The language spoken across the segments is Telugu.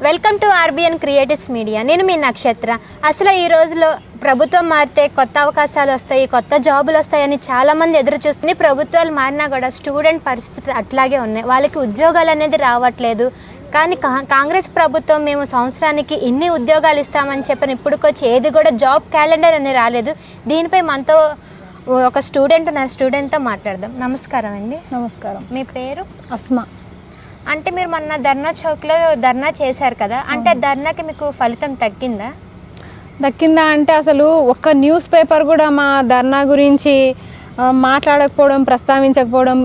Welcome to RBN creatives media. నేను మీ నక్షత్ర. అసలు ఈ రోజులో ప్రభుత్వం మారితే కొత్త అవకాశాలు వస్తాయి, కొత్త జాబులు వస్తాయని చాలామంది ఎదురు చూస్తుంది. ప్రభుత్వాలు మారినా కూడా స్టూడెంట్ పరిస్థితులు అట్లాగే ఉన్నాయి. వాళ్ళకి ఉద్యోగాలు అనేది రావట్లేదు. కానీ కాంగ్రెస్ ప్రభుత్వం మేము సంవత్సరానికి ఇన్ని ఉద్యోగాలు ఇస్తామని చెప్పని ఇప్పుడుకొచ్చి ఏది కూడా జాబ్ క్యాలెండర్ అని రాలేదు. దీనిపై మనతో ఒక స్టూడెంట్ ఉన్నారు. స్టూడెంట్తో మాట్లాడదాం. నమస్కారం అండి. నమస్కారం. మీ పేరు? అస్మా. అంటే మీరు మొన్న ధర్నా చౌక్లో ధర్నా చేశారు కదా, అంటే ధర్నాకి మీకు ఫలితం దక్కిందా అంటే అసలు ఒక్క న్యూస్ పేపర్ కూడా మా ధర్నా గురించి మాట్లాడకపోవడం, ప్రస్తావించకపోవడం,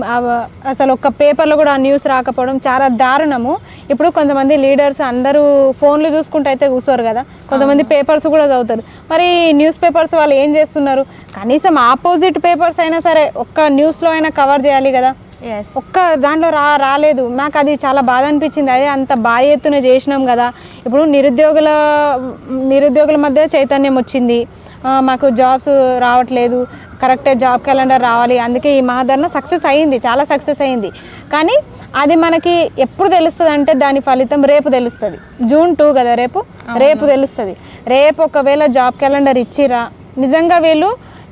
అసలు ఒక్క పేపర్లో కూడా న్యూస్ రాకపోవడం చాలా దారుణము. ఇప్పుడు కొంతమంది లీడర్స్ అందరూ ఫోన్లు చూసుకుంటూ అయితే కూర్చోరు కదా, కొంతమంది పేపర్స్ కూడా చదువుతారు. మరి న్యూస్ పేపర్స్ వాళ్ళు ఏం చేస్తున్నారు? కనీసం ఆపోజిట్ పేపర్స్ అయినా సరే ఒక్క న్యూస్లో అయినా కవర్ చేయాలి కదా. ఒక్క దాంట్లో రాలేదు. నాకు అది చాలా బాధ అనిపించింది. అదే అంత భారీ ఎత్తున చేసినాం కదా. ఇప్పుడు నిరుద్యోగుల మధ్య చైతన్యం వచ్చింది. మాకు జాబ్స్ రావట్లేదు, కరెక్టే జాబ్ క్యాలెండర్ రావాలి, అందుకే ఈ మహాధర్నా సక్సెస్ అయ్యింది, చాలా సక్సెస్ అయ్యింది. కానీ అది మనకి ఎప్పుడు తెలుస్తుంది అంటే దాని ఫలితం రేపు తెలుస్తుంది. June 2 కదా రేపు తెలుస్తుంది. రేపు ఒకవేళ జాబ్ క్యాలెండర్ ఇచ్చిరా నిజంగా వీళ్ళు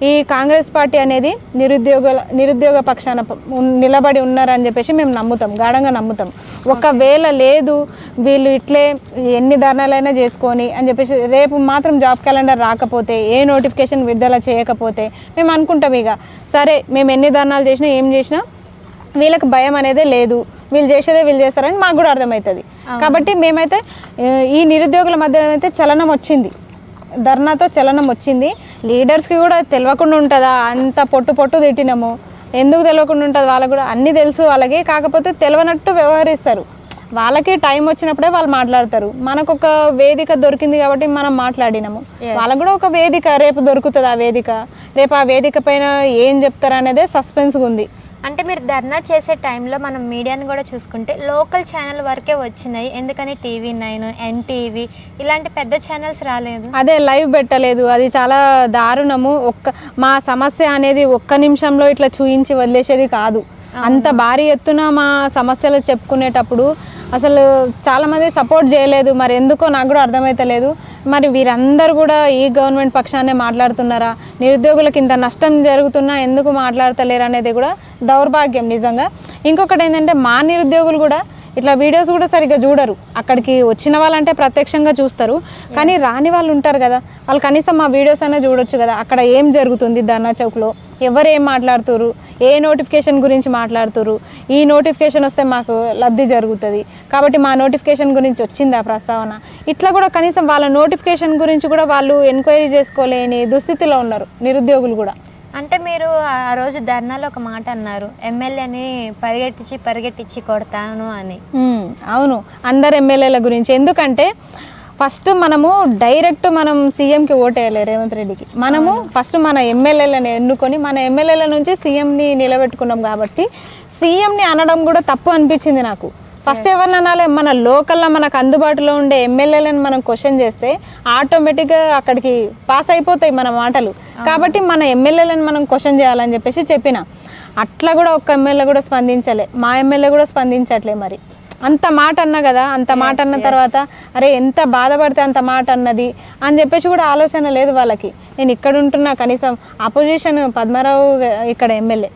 ఈ కాంగ్రెస్ పార్టీ అనేది నిరుద్యోగ పక్షాన నిలబడి ఉన్నారని చెప్పేసి మేము నమ్ముతాం, గాఢంగా నమ్ముతాం. ఒకవేళ లేదు వీళ్ళు ఇట్లే ఎన్ని ధర్నాలైనా చేసుకొని అని చెప్పేసి రేపు మాత్రం జాబ్ క్యాలెండర్ రాకపోతే, ఏ నోటిఫికేషన్ విడుదల చేయకపోతే మేము అనుకుంటాం ఇక సరే మేము ఎన్ని ధర్నాలు చేసినా ఏం చేసినా వీళ్ళకి భయం అనేదే లేదు, వీళ్ళు చేసేదే వీళ్ళు చేస్తారని మాకు కూడా అర్థమవుతుంది. కాబట్టి మేమైతే ఈ నిరుద్యోగుల మధ్య అయితే చలనం వచ్చింది, ధర్నాతో చలనం వచ్చింది. లీడర్స్కి కూడా తెలియకుండా ఉంటుందా? అంత పొట్టు తిట్టినాము, ఎందుకు తెలియకుండా ఉంటుంది? వాళ్ళకు కూడా అన్నీ తెలుసు వాళ్ళకి, కాకపోతే తెలియనట్టు వ్యవహరిస్తారు. వాళ్ళకి టైం వచ్చినప్పుడే వాళ్ళు మాట్లాడతారు. మనకు ఒక వేదిక దొరికింది కాబట్టి మనం మాట్లాడినాము. వాళ్ళకు కూడా ఒక వేదిక రేపు దొరుకుతుంది. ఆ వేదిక రేపు ఆ వేదిక పైన ఏం చెప్తారు అనేదే సస్పెన్స్గా ఉంది. అంటే మీరు ధర్నా చేసే టైంలో మనం మీడియాని కూడా చూసుకుంటే లోకల్ ఛానల్ వరకే వచ్చినాయి. ఎందుకని TV9, NTV ఇలాంటి పెద్ద ఛానల్స్ రాలేదు, అదే లైవ్ పెట్టలేదు. అది చాలా దారుణము. మా సమస్య అనేది ఒక్క నిమిషంలో ఇట్లా చూయించి వదిలేసేది కాదు. అంత భారీ ఎత్తున మా సమస్యలు చెప్పుకునేటప్పుడు అసలు చాలామంది సపోర్ట్ చేయలేదు. మరి ఎందుకో నాకు కూడా అర్థమవుతలేదు. మరి వీరందరూ కూడా ఈ గవర్నమెంట్ పక్షాన్నే మాట్లాడుతున్నారా? నిరుద్యోగులకు ఇంత నష్టం జరుగుతున్నా ఎందుకు మాట్లాడతలేరు అనేది కూడా దౌర్భాగ్యం నిజంగా. ఇంకొకటి ఏంటంటే మా నిరుద్యోగులు కూడా ఇట్లా వీడియోస్ కూడా సరిగ్గా చూడరు. అక్కడికి వచ్చిన వాళ్ళంటే ప్రత్యక్షంగా చూస్తారు, కానీ రాని వాళ్ళు ఉంటారు కదా, వాళ్ళు కనీసం మా వీడియోస్ అయినా చూడొచ్చు కదా. అక్కడ ఏం జరుగుతుంది ధర్నా చౌక్లో, ఎవరు ఏం మాట్లాడుతురు, ఏ నోటిఫికేషన్ గురించి మాట్లాడుతురు, ఈ నోటిఫికేషన్ వస్తే మాకు లబ్ధి జరుగుతుంది కాబట్టి మా నోటిఫికేషన్ గురించి వచ్చింది ఆ ప్రస్తావన, ఇట్లా కూడా కనీసం వాళ్ళ నోటిఫికేషన్ గురించి కూడా వాళ్ళు ఎంక్వైరీ చేసుకోలేని దుస్థితిలో ఉన్నారు నిరుద్యోగులు కూడా. అంటే మీరు ఆ రోజు ధర్నాలో ఒక మాట అన్నారు, ఎమ్మెల్యేని పరిగెట్టించి కొడతాను అని. అవును, అందరు ఎమ్మెల్యేల గురించి. ఎందుకంటే ఫస్ట్ మనము డైరెక్ట్ మనం సీఎంకి ఓటేయాలి రేవంత్ రెడ్డికి. మనము ఫస్ట్ మన ఎమ్మెల్యేలను ఎన్నుకొని మన ఎమ్మెల్యేల నుంచి సీఎంని నిలబెట్టుకున్నాం కాబట్టి సీఎంని అనడం కూడా తప్పు అనిపించింది నాకు. ఫస్ట్ ఎవరిని అనాలి? మన లోకల్లో మనకు అందుబాటులో ఉండే ఎమ్మెల్యేలను మనం క్వశ్చన్ చేస్తే ఆటోమేటిక్గా అక్కడికి పాస్ అయిపోతాయి మన మాటలు. కాబట్టి మన ఎమ్మెల్యేలను మనం క్వశ్చన్ చేయాలని చెప్పేసి చెప్పిన. అట్లా కూడా ఒక్క ఎమ్మెల్యే కూడా స్పందించలే, మా ఎమ్మెల్యే కూడా స్పందించట్లే. మరి అంత మాట అన్నా కదా, అంత మాట అన్న తర్వాత అరే ఎంత బాధపడితే అంత మాట అన్నది అని చెప్పేసి కూడా ఆలోచన లేదు వాళ్ళకి. నేను ఇక్కడ ఉంటున్నా, కనీసం అపోజిషన్ పద్మారావు ఇక్కడ ఎమ్మెల్యే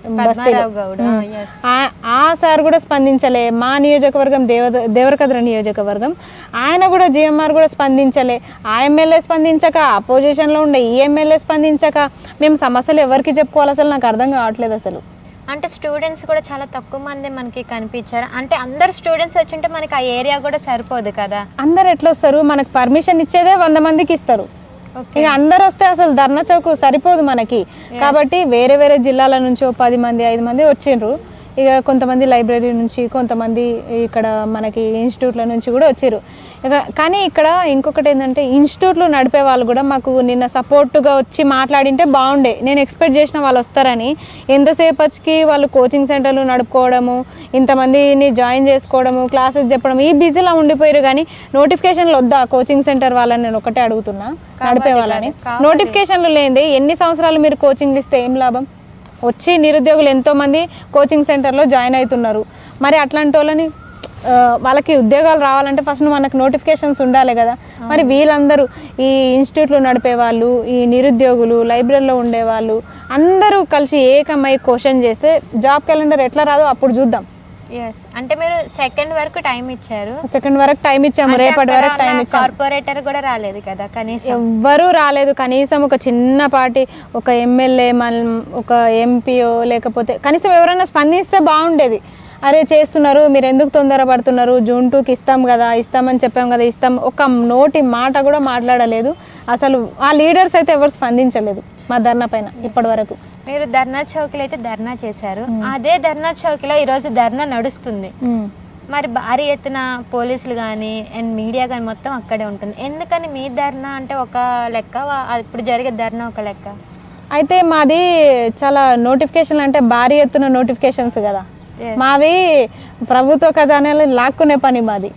ఆ సార్ కూడా స్పందించలే. మా నియోజకవర్గం దేవరకద్ర నియోజకవర్గం, ఆయన కూడా GMR కూడా స్పందించలే. ఆ ఎమ్మెల్యే స్పందించక, అపోజిషన్లో ఉండే ఈ ఎమ్మెల్యే స్పందించక మేము సమస్యలు ఎవరికి చెప్పుకోవాలి అసలు నాకు అర్థం కావట్లేదు అసలు. అంటే స్టూడెంట్స్ కూడా చాలా తక్కువ మంది మనకి కనిపించారు. అంటే అందరు స్టూడెంట్స్ వచ్చింటే మనకి ఆ ఏరియా కూడా సరిపోదు కదా. అందరు ఎట్లా వస్తారు? మనకు పర్మిషన్ ఇచ్చేదే 100 మందికి ఇస్తారు. ఇక అందరు వస్తే అసలు ధర్నా చౌక్ సరిపోదు మనకి. కాబట్టి వేరే జిల్లాల నుంచి 10 మంది 5 మంది వచ్చిండ్రు. ఇక కొంతమంది లైబ్రరీ నుంచి, కొంతమంది ఇక్కడ మనకి ఇన్స్టిట్యూట్ల నుంచి కూడా వచ్చారు. ఇక కానీ ఇక్కడ ఇంకొకటి ఏంటంటే ఇన్స్టిట్యూట్లు నడిపే వాళ్ళు కూడా మాకు నిన్న సపోర్టుగా వచ్చి మాట్లాడింటే బాగుండే. నేను ఎక్స్పెక్ట్ చేసిన వాళ్ళు వస్తారని. ఎంతసేపటికి వాళ్ళు కోచింగ్ సెంటర్లు నడుపుకోవడము, ఇంతమందిని జాయిన్ చేసుకోవడము, క్లాసెస్ చెప్పడం, ఈ బిజీలో ఉండిపోయారు. కానీ నోటిఫికేషన్లు వద్దా కోచింగ్ సెంటర్ వాళ్ళని నేను ఒకటే అడుగుతున్నా, నడిపే వాళ్ళని. నోటిఫికేషన్లు లేనిదే ఎన్ని సంవత్సరాలు మీరు కోచింగ్లు ఇస్తే ఏం లాభం? వచ్చి నిరుద్యోగులు ఎంతోమంది కోచింగ్ సెంటర్లో జాయిన్ అవుతున్నారు. మరి అట్లాంటి వాళ్ళని వాళ్ళకి ఉద్యోగాలు రావాలంటే ఫస్ట్ మనకు నోటిఫికేషన్స్ ఉండాలి కదా. మరి వీళ్ళందరూ ఈ ఇన్స్టిట్యూట్లు నడిపే వాళ్ళు, ఈ నిరుద్యోగులు, లైబ్రరీలో ఉండేవాళ్ళు అందరూ కలిసి ఏకమై క్వశ్చన్ చేస్తే జాబ్ క్యాలెండర్ ఎట్లా రాదో అప్పుడు చూద్దాం. ఎస్, అంటే మీరు సెకండ్ వరకు టైం ఇచ్చారు. సెకండ్ వరకు టైం ఇచ్చాము, రేపటి వరకు టైం ఇచ్చాము. కార్పొరేటర్ కూడా రాలేదు కదా కనీసం, ఎవ్వరూ రాలేదు. కనీసం ఒక చిన్నపాటి ఒక ఎమ్మెల్యే ఒక ఎంపీఓ లేకపోతే కనీసం ఎవరైనా స్పందిస్తే బాగుండేది. అరే చేస్తున్నారు, మీరు ఎందుకు తొందరపడుతున్నారు, జూన్ 2కి ఇస్తాం కదా, ఇస్తామని చెప్పాం కదా, ఇస్తాం, ఒక నోటి మాట కూడా మాట్లాడలేదు. అసలు ఆ లీడర్స్ అయితే ఎవరు స్పందించలేదు మా ధర్నా పైన ఇప్పటి వరకు. మీరు ధర్నా చౌకీలో అయితే ధర్నా చేశారు, అదే ధర్నా చౌకీలో ఈరోజు ధర్నా నడుస్తుంది. మరి భారీ ఎత్తున పోలీసులు కానీ అండ్ మీడియా కానీ మొత్తం అక్కడే ఉంటుంది. ఎందుకని మీ ధర్నా అంటే ఒక లెక్క, ఇప్పుడు జరిగే ధర్నా ఒక లెక్క? అయితే మాది చాలా నోటిఫికేషన్ అంటే భారీ ఎత్తున నోటిఫికేషన్స్ కదా, మావి ప్రభుత్వ ఖజానాలు లాక్కునే పని మాది.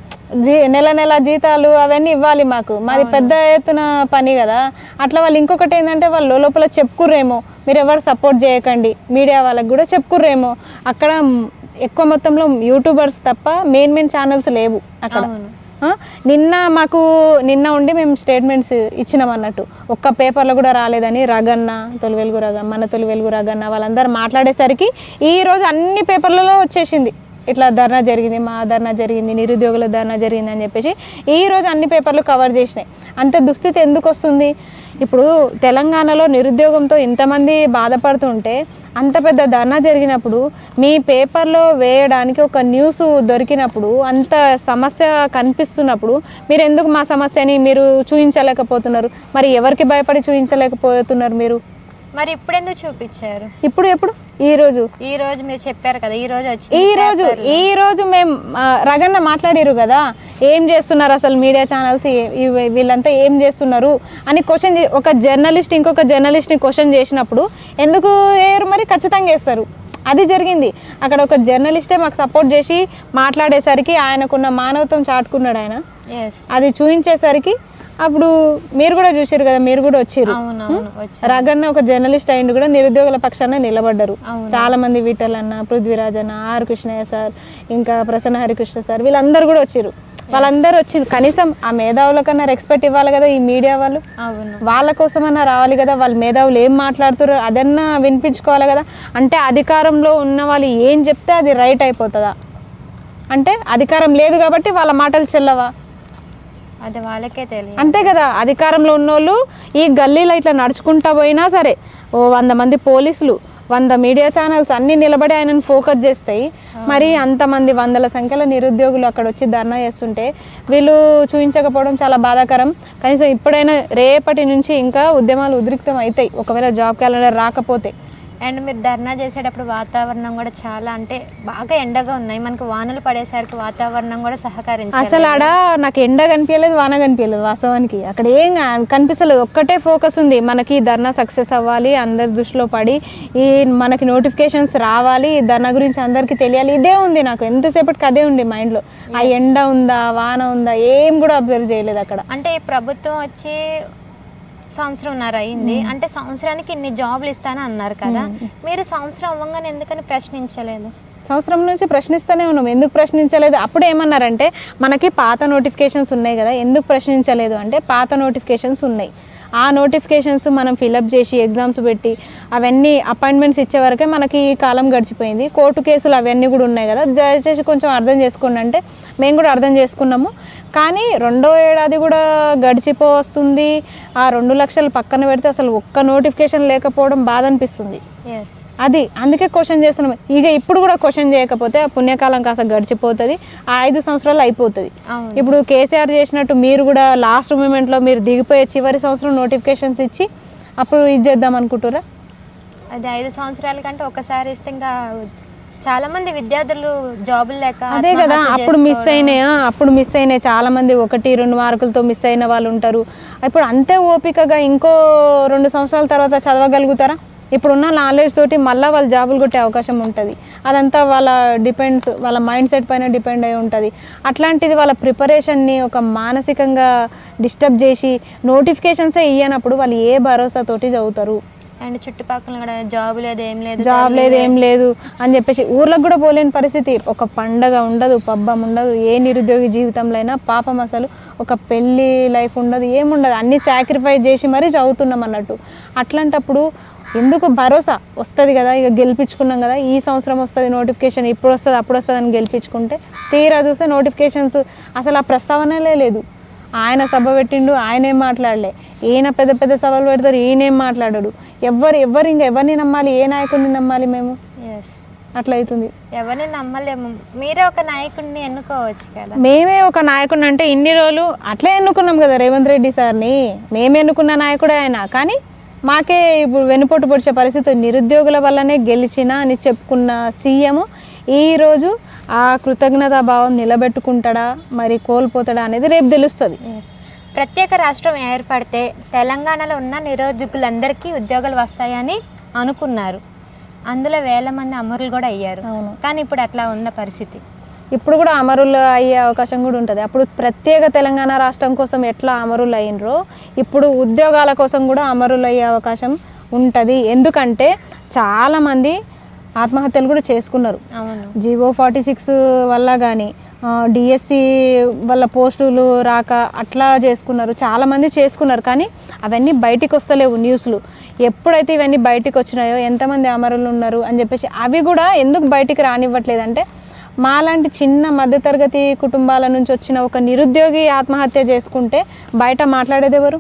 నెల నెల జీతాలు అవన్నీ ఇవ్వాలి మాకు, మాది పెద్ద ఎత్తున పని కదా. అట్లా వాళ్ళు ఇంకొకటి ఏంటంటే వాళ్ళు లోపల చెప్పుకుర్రేమో మీరు ఎవరు సపోర్ట్ చేయకండి, మీడియా వాళ్ళకి కూడా చెప్పుకుర్రేమో. అక్కడ ఎక్కువ మొత్తంలో యూట్యూబర్స్ తప్ప మెయిన్ ఛానల్స్ లేవు అక్కడ. నిన్న ఉండి మేము స్టేట్మెంట్స్ ఇచ్చినాం అన్నట్టు, ఒక్క పేపర్లో కూడా రాలేదని రగన్న, తొలి వెలుగు రగన్న, మన తొలి వెలుగు రగన్న వాళ్ళందరూ మాట్లాడేసరికి ఈరోజు అన్ని పేపర్లలో వచ్చేసింది ఇట్లా ధర్నా జరిగింది, మా ధర్నా జరిగింది, నిరుద్యోగుల ధర్నా జరిగింది అని చెప్పేసి ఈరోజు అన్ని పేపర్లు కవర్ చేసినాయి. అంత దుస్థితి ఎందుకు వస్తుంది? ఇప్పుడు తెలంగాణలో నిరుద్యోగంతో ఇంతమంది బాధపడుతుంటే అంత పెద్ద ధర్నా జరిగినప్పుడు మీ పేపర్లో వేయడానికి ఒక న్యూస్ దొరికినప్పుడు అంత సమస్య కనిపిస్తున్నప్పుడు మీరు ఎందుకు మా సమస్యని మీరు చూపించలేకపోతున్నారు? మరి ఎవరికి భయపడి చూపించలేకపోతున్నారు మీరు? మరి ఇప్పుడు ఎందుకు చూపించారు? ఎప్పుడు ఈ రోజు మీరు చెప్పారు కదా, ఈ రోజు మేము రగన్న మాట్లాడారు కదా, ఏం చేస్తున్నారు అసలు మీడియా ఛానల్స్ వీళ్ళంతా ఏం చేస్తున్నారు అని క్వశ్చన్, ఒక జర్నలిస్ట్ ఇంకొక జర్నలిస్ట్ని క్వశ్చన్ చేసినప్పుడు ఎందుకు వేయరు? మరి ఖచ్చితంగా వేస్తారు. అది జరిగింది అక్కడ. ఒక జర్నలిస్టే మాకు సపోర్ట్ చేసి మాట్లాడేసరికి ఆయనకున్న మానవత్వం చాటుకున్నాడు ఆయన. అది చూపించేసరికి అప్పుడు మీరు కూడా చూసారు కదా, మీరు కూడా వచ్చారు. రగన్న ఒక జర్నలిస్ట్ అయ్యిండు కూడా నిరుద్యోగుల పక్షాన నిలబడ్డారు. చాలా మంది విఠలన్న, పృథ్వీరాజ్ అన్న, ఆర్ కృష్ణయ్య సార్, ఇంకా ప్రసన్న హరికృష్ణ సార్, వీళ్ళందరూ కూడా వచ్చారు. వాళ్ళందరూ వచ్చి కనీసం ఆ మేధావుల కన్నా రెస్పెక్ట్ ఇవ్వాలి కదా ఈ మీడియా వాళ్ళు. వాళ్ళ కోసమన్నా రావాలి కదా, వాళ్ళ మేధావులు ఏం మాట్లాడుతారో అదన్నా వినిపించుకోవాలి కదా. అంటే అధికారంలో ఉన్న వాళ్ళు ఏం చెప్తే అది రైట్ అయిపోతుందా? అంటే అధికారం లేదు కాబట్టి వాళ్ళ మాటలు చెల్లవా? అది వాళ్ళకే తెలియదు. అంతే కదా, అధికారంలో ఉన్నోళ్ళు ఈ గల్లీలో ఇట్లా నడుచుకుంటా పోయినా సరే 100 మంది పోలీసులు, 100 మీడియా ఛానల్స్ అన్నీ నిలబడి ఆయనను ఫోకస్ చేస్తాయి. మరి అంతమంది 100ల సంఖ్యలో నిరుద్యోగులు అక్కడ వచ్చి ధర్నా చేస్తుంటే వీళ్ళు చూపించకపోవడం చాలా బాధాకరం. కనీసం ఇప్పుడైనా రేపటి నుంచి ఇంకా ఉద్యమాలు ఉద్రిక్తం అవుతాయి ఒకవేళ జాబ్ క్యాలెండర్ రాకపోతే. అండ్ మీరు ధర్నా చేసేటప్పుడు వాతావరణం కూడా చాలా అంటే బాగా ఎండగా ఉన్నాయి, మనకు వానలు పడేసరికి వాతావరణం కూడా సహకరించాలి. అసలు ఆడ నాకు ఎండ కనిపించలేదు, వాన కనిపించలేదు. వాస్తవానికి అక్కడ ఏం కనిపిస్తలేదు, ఒక్కటే ఫోకస్ ఉంది, మనకి ధర్నా సక్సెస్ అవ్వాలి, అందరి దృష్టిలో పడి ఈ మనకి నోటిఫికేషన్స్ రావాలి, ఈ ధర్నా గురించి అందరికీ తెలియాలి, ఇదే ఉంది నాకు ఎంతసేపటికి, అదే ఉంది మైండ్లో. ఆ ఎండ ఉందా వాన ఉందా ఏం కూడా అబ్జర్వ్ చేయలేదు అక్కడ. అంటే ఈ ప్రభుత్వం వచ్చి సంవత్సరంన్నర అయింది, అంటే సంవత్సరానికి ఇన్ని జాబులు ఇస్తానని అన్నారు కదా, మీరు సంవత్సరం అవ్వగానే ఎందుకని ప్రశ్నించలేదు? సంవత్సరం నుంచి ప్రశ్నిస్తూనే ఉన్నాం, ఎందుకు ప్రశ్నించలేదు? అప్పుడు ఏమన్నారంటే మనకి పాత నోటిఫికేషన్స్ ఉన్నాయి కదా, ఎందుకు ప్రశ్నించలేదు అంటే పాత నోటిఫికేషన్స్ ఉన్నాయి, ఆ నోటిఫికేషన్స్ మనం ఫిలప్ చేసి ఎగ్జామ్స్ పెట్టి అవన్నీ అపాయింట్మెంట్స్ ఇచ్చే వరకే మనకి ఈ కాలం గడిచిపోయింది. కోర్టు కేసులు అవన్నీ కూడా ఉన్నాయి కదా, దయచేసి కొంచెం అర్థం చేసుకోండి అంటే మేము కూడా అర్థం చేసుకున్నాము. కానీ 2వ ఏడాది కూడా గడిచిపోవస్తుంది, ఆ 2 లక్షలు పక్కన పెడితే అసలు ఒక్క నోటిఫికేషన్ లేకపోవడం బాధ అనిపిస్తుంది. అది అందుకే క్వశ్చన్ చేస్తున్నాం. ఇక ఇప్పుడు కూడా క్వశ్చన్ చేయకపోతే ఆ పుణ్యకాలం కాస్త గడిచిపోతుంది, ఆ 5 సంవత్సరాలు అయిపోతుంది. ఇప్పుడు కేసీఆర్ చేసినట్టు మీరు కూడా లాస్ట్ మూమెంట్లో మీరు దిగిపోయే చివరి సంవత్సరం నోటిఫికేషన్స్ ఇచ్చి అప్పుడు ఇది చేద్దాం అనుకుంటారా? అది 5 సంవత్సరాల కంటే ఒకసారి ఇస్తే ఇంకా చాలా మంది విద్యార్థులు జాబులు లేక అదే కదా అప్పుడు మిస్ అయినాయి చాలా మంది 1-2 మార్కులతో మిస్ అయిన వాళ్ళు ఉంటారు. ఇప్పుడు అంతే ఓపికగా ఇంకో 2 సంవత్సరాల తర్వాత చదవగలుగుతారా? ఇప్పుడున్న నాలెడ్జ్ తోటి మళ్ళీ వాళ్ళు జాబులు కొట్టే అవకాశం ఉంటుంది. అదంతా వాళ్ళ మైండ్ సెట్ పైన డిపెండ్ అయి ఉంటుంది. అట్లాంటిది వాళ్ళ ప్రిపరేషన్ని ఒక మానసికంగా డిస్టర్బ్ చేసి నోటిఫికేషన్సే ఇయ్యనప్పుడు వాళ్ళు ఏ భరోసాతోటి చదువుతారు? అండ్ చుట్టుపక్కల కూడా జాబ్ లేదు ఏం లేదు అని చెప్పేసి ఊర్లకు కూడా పోలేని పరిస్థితి. ఒక పండగ ఉండదు, పబ్బం ఉండదు. ఏ నిరుద్యోగి జీవితంలో అయినా పాపం అసలు ఒక పెళ్ళి లైఫ్ ఉండదు, ఏముండదు. అన్నీ సాక్రిఫైస్ చేసి మరీ చదువుతున్నాం అన్నట్టు. అట్లాంటప్పుడు ఎందుకు భరోసా వస్తుంది కదా, ఇక గెలిపించుకున్నాం కదా, ఈ సంవత్సరం వస్తుంది నోటిఫికేషన్, ఇప్పుడు వస్తుంది అప్పుడు వస్తుంది అని గెలిపించుకుంటే తీరా చూస్తే నోటిఫికేషన్స్ అసలు ఆ ప్రస్తావనలే లేదు. ఆయన సభ పెట్టిండు, ఆయనేం మాట్లాడలే. ఈయన పెద్ద పెద్ద సభలు పెడతారు, ఈయనేం మాట్లాడాడు. ఎవరు ఇంకా ఎవరిని నమ్మాలి, ఏ నాయకుడిని నమ్మాలి మేము? అట్లా అవుతుంది. ఎవరిని నమ్మలేము. మీరే ఒక నాయకుడిని ఎన్నుకోవచ్చు కదా. మేమే ఒక నాయకుడిని అంటే ఇన్ని రోజులు అట్లే ఎన్నుకున్నాం కదా రేవంత్ రెడ్డి సార్ని. మేము ఎన్నుకున్న నాయకుడే ఆయన. కానీ మాకే ఇప్పుడు వెనుపోటు పొడిచే పరిస్థితి. నిరుద్యోగుల వల్లనే గెలిచిన అని చెప్పుకున్న సీఎం ఈరోజు ఆ కృతజ్ఞతా భావం నిలబెట్టుకుంటాడా మరి కోల్పోతాడా అనేది రేపు తెలుస్తుంది. ప్రత్యేక రాష్ట్రం ఏర్పడితే తెలంగాణలో ఉన్న నిరుద్యోగులందరికీ ఉద్యోగాలు వస్తాయని అనుకున్నారు. అందులో వేల మంది అమరులు కూడా అయ్యారు. కానీ ఇప్పుడు అట్లా ఉన్న పరిస్థితి. ఇప్పుడు కూడా అమరులు అయ్యే అవకాశం కూడా ఉంటుంది. అప్పుడు ప్రత్యేక తెలంగాణ రాష్ట్రం కోసం ఎట్లా అమరులు అయినరో ఇప్పుడు ఉద్యోగాల కోసం కూడా అమరులు అయ్యే అవకాశం ఉంటుంది. ఎందుకంటే చాలామంది ఆత్మహత్యలు కూడా చేసుకున్నారు. జీవో 46 వల్ల కానీ డిఎస్సి వల్ల పోస్టులు రాక అట్లా చేసుకున్నారు, చాలామంది చేసుకున్నారు. కానీ అవన్నీ బయటికి వస్తలేవు న్యూస్లు. ఎప్పుడైతే ఇవన్నీ బయటికి వచ్చినాయో ఎంతమంది అమరులు ఉన్నారు అని చెప్పేసి అవి కూడా ఎందుకు బయటికి రానివ్వట్లేదంటే మాలాంటి చిన్న మధ్యతరగతి కుటుంబాల నుంచి వచ్చిన ఒక నిరుద్యోగి ఆత్మహత్య చేసుకుంటే బయట మాట్లాడేది ఎవరు?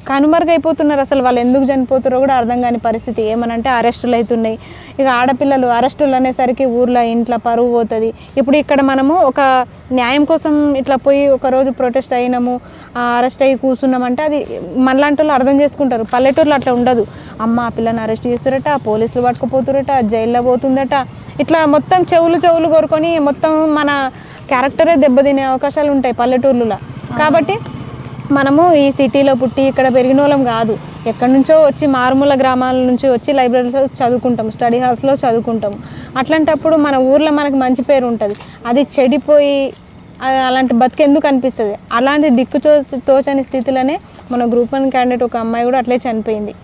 కనుమరుగైపోతున్నారు. అసలు వాళ్ళు ఎందుకు చనిపోతారో కూడా అర్థం కాని పరిస్థితి. ఏమనంటే అరెస్టులు అవుతున్నాయి. ఇక ఆడపిల్లలు అరెస్టులు అనేసరికి ఊర్లో ఇంట్లో పరువు పోతుంది. ఇప్పుడు ఇక్కడ మనము ఒక న్యాయం కోసం ఇట్లా పోయి ఒకరోజు ప్రొటెస్ట్ అయినాము, అరెస్ట్ అయ్యి కూర్చున్నామంటే అది మనలాంటి వాళ్ళు అర్థం చేసుకుంటారు. పల్లెటూరులో అట్లా ఉండదు. అమ్మ ఆ పిల్లని అరెస్ట్ చేస్తారట, పోలీసులు పట్టుకుపోతురట, జైల్లో పోతుందట, ఇట్లా మొత్తం చెవులు కోరుకొని మొత్తం మన క్యారెక్టరే దెబ్బతినే అవకాశాలు ఉంటాయి పల్లెటూర్లలో. కాబట్టి మనము ఈ సిటీలో పుట్టి ఇక్కడ పెరిగిన వాళ్ళం కాదు. ఎక్కడి నుంచో వచ్చి మారుమూల గ్రామాల నుంచి వచ్చి లైబ్రరీలో చదువుకుంటాం, స్టడీ హాల్స్లో చదువుకుంటాం. అట్లాంటప్పుడు మన ఊర్లో మనకు మంచి పేరు ఉంటుంది. అది చెడిపోయి అలాంటి బతికెందుకు అనిపిస్తుంది. అలాంటి తోచని స్థితిలోనే మన గ్రూప్ 1 క్యాండిడేట్ ఒక అమ్మాయి కూడా అట్లే చనిపోయింది.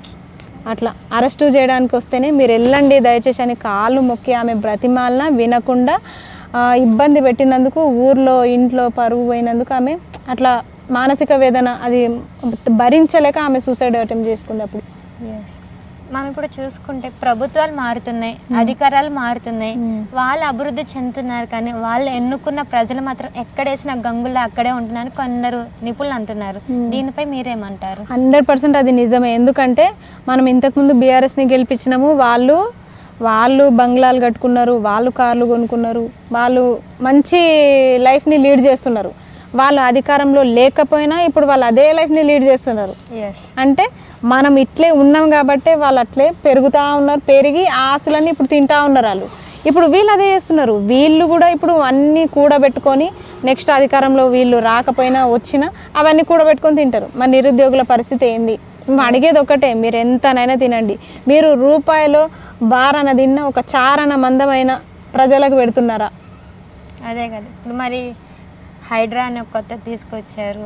అట్లా అరెస్టు చేయడానికి వస్తేనే మీరు వెళ్ళండి దయచేసి అని కాళ్ళు మొక్కి ఆమె బ్రతిమాలన వినకుండా ఇబ్బంది పెట్టినందుకు ఊర్లో ఇంట్లో పరువు పోయినందుకు ఆమె అట్లా మానసిక వేదన అది భరించలేక ఆమె సూసైడ్ అటెంప్ట్ చేసుకుంది. అప్పుడు మనం ఇప్పుడు చూసుకుంటే ప్రభుత్వాలు మారుతున్నాయి, అధికారాలు మారుతున్నాయి, వాళ్ళు అభివృద్ధి చెందుతున్నారు. కానీ వాళ్ళు ఎన్నుకున్న ప్రజలు మాత్రం ఎక్కడేసిన గంగుల్లో అక్కడే ఉంటున్నారు కొందరు నిపుణులు అంటున్నారు. దీనిపై మీరేమంటారు? 100% అది నిజమే. ఎందుకంటే మనం ఇంతకుముందు బీఆర్ఎస్ని గెలిపించినాము. వాళ్ళు బంగ్లాలు కట్టుకున్నారు, వాళ్ళు కార్లు కొనుక్కున్నారు, వాళ్ళు మంచి లైఫ్ని లీడ్ చేస్తున్నారు. వాళ్ళు అధికారంలో లేకపోయినా ఇప్పుడు వాళ్ళు అదే లైఫ్ని లీడ్ చేస్తున్నారు. అంటే మనం ఇట్లే ఉన్నాం కాబట్టి వాళ్ళు అట్లే పెరుగుతూ ఉన్నారు. పెరిగి ఆ ఆశలన్నీ ఇప్పుడు తింటూ ఉన్నారు వాళ్ళు. ఇప్పుడు వీళ్ళు అదే చేస్తున్నారు. వీళ్ళు కూడా ఇప్పుడు అన్నీ కూడబెట్టుకొని నెక్స్ట్ అధికారంలో వీళ్ళు రాకపోయినా వచ్చినా అవన్నీ కూడబెట్టుకొని తింటారు. మరి నిరుద్యోగుల పరిస్థితి ఏంది? మేము అడిగేది ఒకటే, మీరు ఎంతనైనా తినండి. మీరు రూపాయలో బారన తిన్న ఒక చారణ మందమైన ప్రజలకు పెడుతున్నారా? అదే కదా. ఇప్పుడు మరి హైడ్రా అని కొత్త తీసుకొచ్చారు.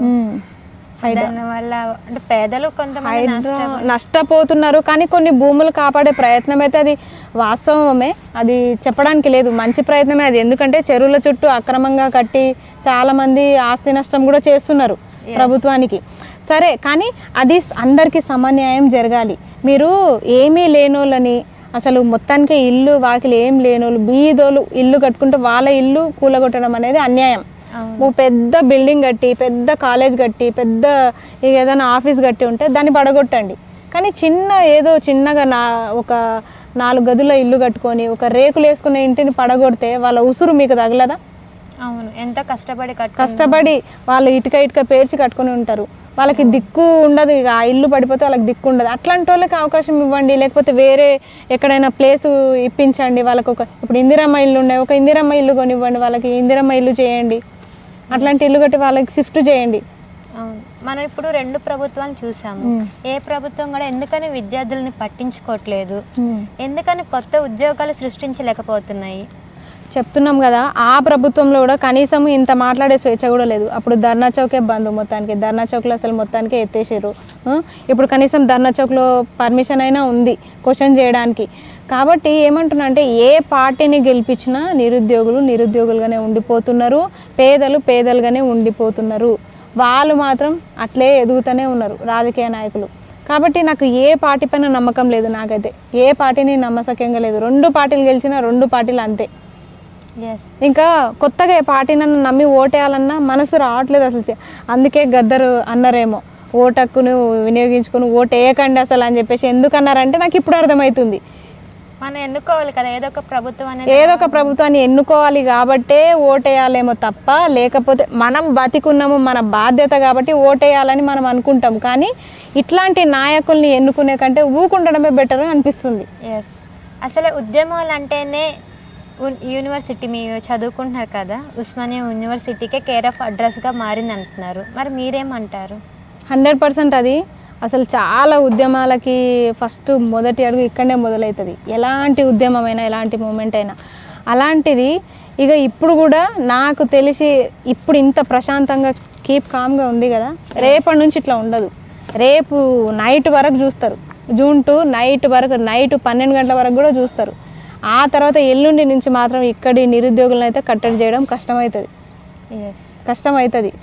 దానివల్ల అంటే పేదలు కొంతమంది నష్టపోతున్నారు. కానీ కొన్ని భూములు కాపాడే ప్రయత్నం అయితే అది వాస్తవమే, అది చెప్పడానికి లేదు, మంచి ప్రయత్నమే అది. ఎందుకంటే చెరువుల చుట్టూ అక్రమంగా కట్టి చాలామంది ఆస్తి నష్టం కూడా చేస్తున్నారు ప్రభుత్వానికి. సరే, కానీ అది అందరికీ సమన్యాయం జరగాలి. మీరు ఏమీ లేనోళ్ళని అసలు మొత్తానికి ఇల్లు వాకిలు ఏం లేనోళ్ళు బీదోళ్ళు ఇల్లు కట్టుకుంటే వాళ్ళ ఇల్లు కూలగొట్టడం అనేది అన్యాయం. పెద్ద బిల్డింగ్ కట్టి, పెద్ద కాలేజ్ కట్టి, పెద్ద ఏదైనా ఆఫీస్ కట్టి ఉంటే దాన్ని పడగొట్టండి. కానీ ఏదో చిన్నగా ఒక 4 గదుల ఇల్లు కట్టుకొని ఒక రేకులు వేసుకునే ఇంటిని పడగొడితే వాళ్ళ ఉసురు మీకు తగలదా? అవును, ఎంత కష్టపడి వాళ్ళు ఇటుక పేర్చి కట్టుకొని ఉంటారు. వాళ్ళకి దిక్కు ఉండదు. ఇక ఆ ఇల్లు పడిపోతే వాళ్ళకి దిక్కు ఉండదు. అట్లాంటి వాళ్ళకి అవకాశం ఇవ్వండి, లేకపోతే వేరే ఎక్కడైనా ప్లేసు ఇప్పించండి వాళ్ళకు. ఇప్పుడు ఇందిరమ్మ ఇల్లు ఉన్నాయి, ఒక ఇందిరమ్మ ఇల్లు కొనివ్వండి వాళ్ళకి, ఇందిరమ్మ ఇల్లు చేయండి. అట్లాంటి ఇల్లు కట్టి వాళ్ళకి షిఫ్ట్ చేయండి. అవును, మనం ఇప్పుడు 2 ప్రభుత్వాలు చూసాము. ఏ ప్రభుత్వం కూడా ఎందుకని విద్యార్థులని పట్టించుకోవట్లేదు, ఎందుకని కొత్త ఉద్యోగాలు సృష్టించలేకపోతున్నాయి? చెప్తున్నాం కదా, ఆ ప్రభుత్వంలో కూడా కనీసం ఇంత మాట్లాడే స్వేచ్ఛ కూడా లేదు. అప్పుడు ధర్నా చౌకే బంద్, మొత్తానికి ధర్నా చౌక్లో అసలు మొత్తానికి ఎత్తేసారు. ఇప్పుడు కనీసం ధర్నా చౌక్లో పర్మిషన్ అయినా ఉంది క్వశ్చన్ చేయడానికి. కాబట్టి ఏమంటున్నా అంటే ఏ పార్టీని గెలిపించినా నిరుద్యోగులు నిరుద్యోగులుగానే ఉండిపోతున్నారు, పేదలు పేదలుగానే ఉండిపోతున్నారు. వాళ్ళు మాత్రం అట్లే ఎదుగుతూనే ఉన్నారు రాజకీయ నాయకులు. కాబట్టి నాకు ఏ పార్టీ పైన నమ్మకం లేదు, నాకైతే ఏ పార్టీని నమ్మసక్యంగా లేదు. 2 పార్టీలు గెలిచినా 2 పార్టీలు అంతే. ఇంకా కొత్తగా ఏ పార్టీ నన్ను నమ్మి ఓటేయాలన్నా మనసు రావట్లేదు అసలు. అందుకే గద్దరు అన్నారేమో, ఓటక్కును వినియోగించుకుని ఓటు వేయకండి అసలు అని చెప్పేసి. ఎందుకన్నారంటే నాకు ఇప్పుడు అర్థమవుతుంది. మనం ఎన్నుకోవాలి కదా ఏదో ఒక ప్రభుత్వాన్ని ఎన్నుకోవాలి కాబట్టే ఓటేయాలేమో తప్ప, లేకపోతే మనం బతికున్నాము, మన బాధ్యత కాబట్టి ఓటేయాలని మనం అనుకుంటాం. కానీ ఇట్లాంటి నాయకుల్ని ఎన్నుకునే కంటే ఊకుండడమే బెటర్ అనిపిస్తుంది. అసలు ఉద్యమాలు అంటేనే యూనివర్సిటీ మీరు చదువుకుంటున్నారు కదా, ఉస్మానియా యూనివర్సిటీకే కేర్ ఆఫ్ అడ్రస్గా మారింది అంటున్నారు. మరి మీరేమంటారు? 100% అది అసలు చాలా ఉద్యమాలకి ఫస్ట్ మొదటి అడుగు ఇక్కడనే మొదలవుతుంది. ఎలాంటి ఉద్యమమైనా ఎలాంటి మూమెంట్ అయినా అలాంటిది. ఇక ఇప్పుడు కూడా నాకు తెలిసి ఇప్పుడు ఇంత ప్రశాంతంగా కీప్ కామ్గా ఉంది కదా, రేపటి నుంచి ఇట్లా ఉండదు. రేపు నైట్ వరకు చూస్తారు, జూన్ 2 నైట్ వరకు, నైట్ 12 గంటల వరకు కూడా చూస్తారు. ఆ తర్వాత ఎల్లుండి నుంచి మాత్రం ఇక్కడి నిరుద్యోగులను అయితే కట్టడి చేయడం కష్టమవుతుంది,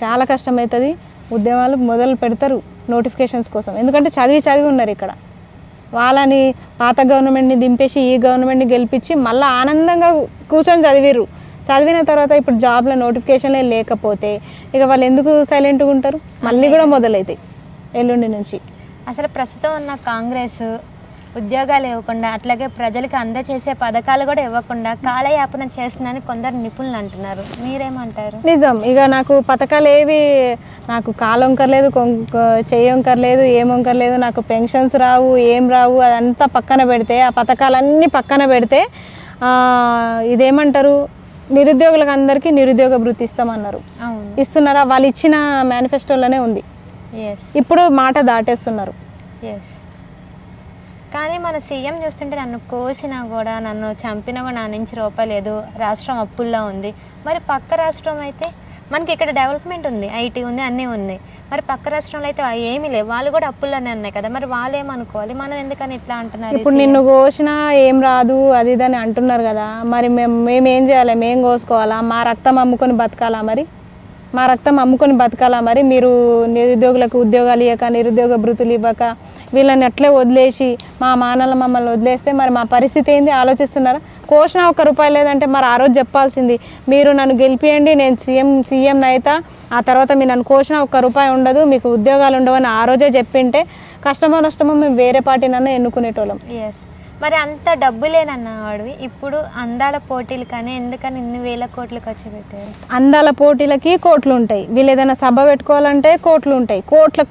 చాలా కష్టమవుతుంది. ఉద్యమాలు మొదలు పెడతారు నోటిఫికేషన్స్ కోసం. ఎందుకంటే చదివి ఉన్నారు ఇక్కడ. వాళ్ళని పాత గవర్నమెంట్ని దింపేసి ఈ గవర్నమెంట్ని గెలిపించి మళ్ళీ ఆనందంగా కూర్చొని చదివిన తర్వాత ఇప్పుడు జాబ్ల నోటిఫికేషన్లే లేకపోతే ఇక వాళ్ళు ఎందుకు సైలెంట్గా ఉంటారు? మళ్ళీ కూడా మొదలవుతాయి ఎల్లుండి నుంచి. అసలు ప్రస్తుతం ఉన్న కాంగ్రెస్ ఉద్యోగాలు ఇవ్వకుండా, అట్లాగే ప్రజలకు అందజేసే పథకాలు కూడా ఇవ్వకుండా కాలయాపన చేస్తుందని కొందరు నిపుణులు అంటున్నారు. మీరేమంటారు? నిజం. ఇక నాకు పథకాలు ఏవి, నాకు కాలొంకర్లేదు, చెయ్యొంకర్లేదు, ఏమొంకర్లేదు, నాకు పెన్షన్స్ రావు, ఏం రావు, అదంతా పక్కన పెడితే, ఆ పథకాలన్నీ పక్కన పెడితే ఇదేమంటారు, నిరుద్యోగులకు అందరికీ నిరుద్యోగ భృతి ఇస్తామన్నారు. ఇస్తున్నారా? వాళ్ళు ఇచ్చిన మేనిఫెస్టోలోనే ఉంది. ఇప్పుడు మాట దాటేస్తున్నారు. కానీ మన సీఎం చూస్తుంటే నన్ను కోసినా కూడా, నన్ను చంపినా కూడా నా నుంచి రూపాయి లేదు, రాష్ట్రం అప్పుల్లో ఉంది. మరి పక్క రాష్ట్రం అయితే మనకి ఇక్కడ డెవలప్మెంట్ ఉంది, ఐటీ ఉంది, అన్నీ ఉన్నాయి. మరి పక్క రాష్ట్రంలో అయితే ఏమీ లేవు, వాళ్ళు కూడా అప్పుల్లోనే ఉన్నాయి కదా. మరి వాళ్ళు ఏమనుకోవాలి, మనం ఎందుకని ఇట్లా అంటున్నారు? ఇప్పుడు నిన్ను కోసినా ఏం రాదు అది ఇదని అంటున్నారు కదా. మరి మేము ఏం చేయాలి? మేము కోసుకోవాలా? మా రక్తం అమ్ముకొని బతకాలా? మరి మీరు నిరుద్యోగులకు ఉద్యోగాలు ఇవ్వక, నిరుద్యోగ భృతులు ఇవ్వక, వీళ్ళని అట్లే వదిలేసి మా మానలు మమ్మల్ని వదిలేస్తే మరి మా పరిస్థితి ఏంది ఆలోచిస్తున్నారా? కోసిన ₹1 లేదంటే మరి ఆ రోజు చెప్పాల్సింది, మీరు నన్ను గెలిపియండి, నేను సీఎం అయితా, ఆ తర్వాత మీరు నన్ను కోసిన ₹1 ఉండదు, మీకు ఉద్యోగాలు ఉండవని ఆ రోజే చెప్పింటే కష్టమో నష్టమో మేము వేరే పార్టీనన్నా ఎన్నుకునేటోళ్ళం. మరి అంత డబ్బు లేనన్నవాడివి ఇప్పుడు అందాల పోటీలు కానీ ఎందుకని ఇన్ని వేల కోట్లు ఖర్చు పెట్టారు? అందాల పోటీలకి కోట్లు ఉంటాయి, వీళ్ళు ఏదైనా సభ పెట్టుకోవాలంటే కోట్లు ఉంటాయి,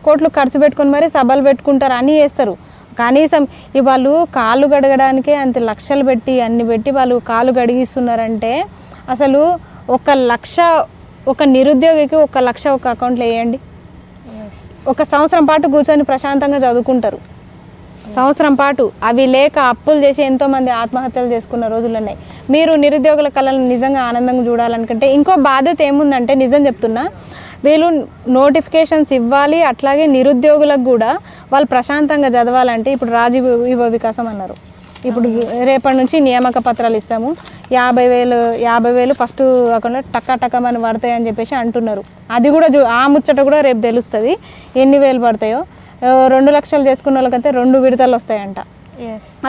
కోట్లు ఖర్చు పెట్టుకొని మరి సభలు పెట్టుకుంటారు, అన్నీ చేస్తారు. కనీసం వాళ్ళు కాళ్ళు గడగడానికే అంత లక్షలు పెట్టి అన్ని పెట్టి వాళ్ళు కాళ్ళు గడిగిస్తున్నారంటే అసలు 1 లక్ష ఒక నిరుద్యోగికి 1 లక్ష ఒక అకౌంట్లో వేయండి. 1 సంవత్సరం పాటు కూర్చొని ప్రశాంతంగా చదువుకుంటారు. సంవత్సరం పాటు అవి లేక అప్పులు చేసి ఎంతోమంది ఆత్మహత్యలు చేసుకున్న రోజులు ఉన్నాయి. మీరు నిరుద్యోగుల కళలను నిజంగా ఆనందంగా చూడాలనుకుంటే ఇంకో బాధ్యత ఏముందంటే, నిజం చెప్తున్నా, వీళ్ళు నోటిఫికేషన్స్ ఇవ్వాలి. అట్లాగే నిరుద్యోగులకు కూడా వాళ్ళు ప్రశాంతంగా చదవాలంటే ఇప్పుడు రాజీవ్ యువ వికాసం అన్నారు. ఇప్పుడు రేపటి నుంచి నియామక పత్రాలు ఇస్తాము, 50,000 ఫస్ట్ అకౌంట్లో టక్కమని పడతాయి అని చెప్పేసి అంటున్నారు. అది కూడా ఆ ముచ్చట కూడా రేపు తెలుస్తుంది ఎన్ని వేలు పడతాయో. 2 లక్షలు చేసుకున్న వాళ్ళకైతే 2 విడతలు వస్తాయంట.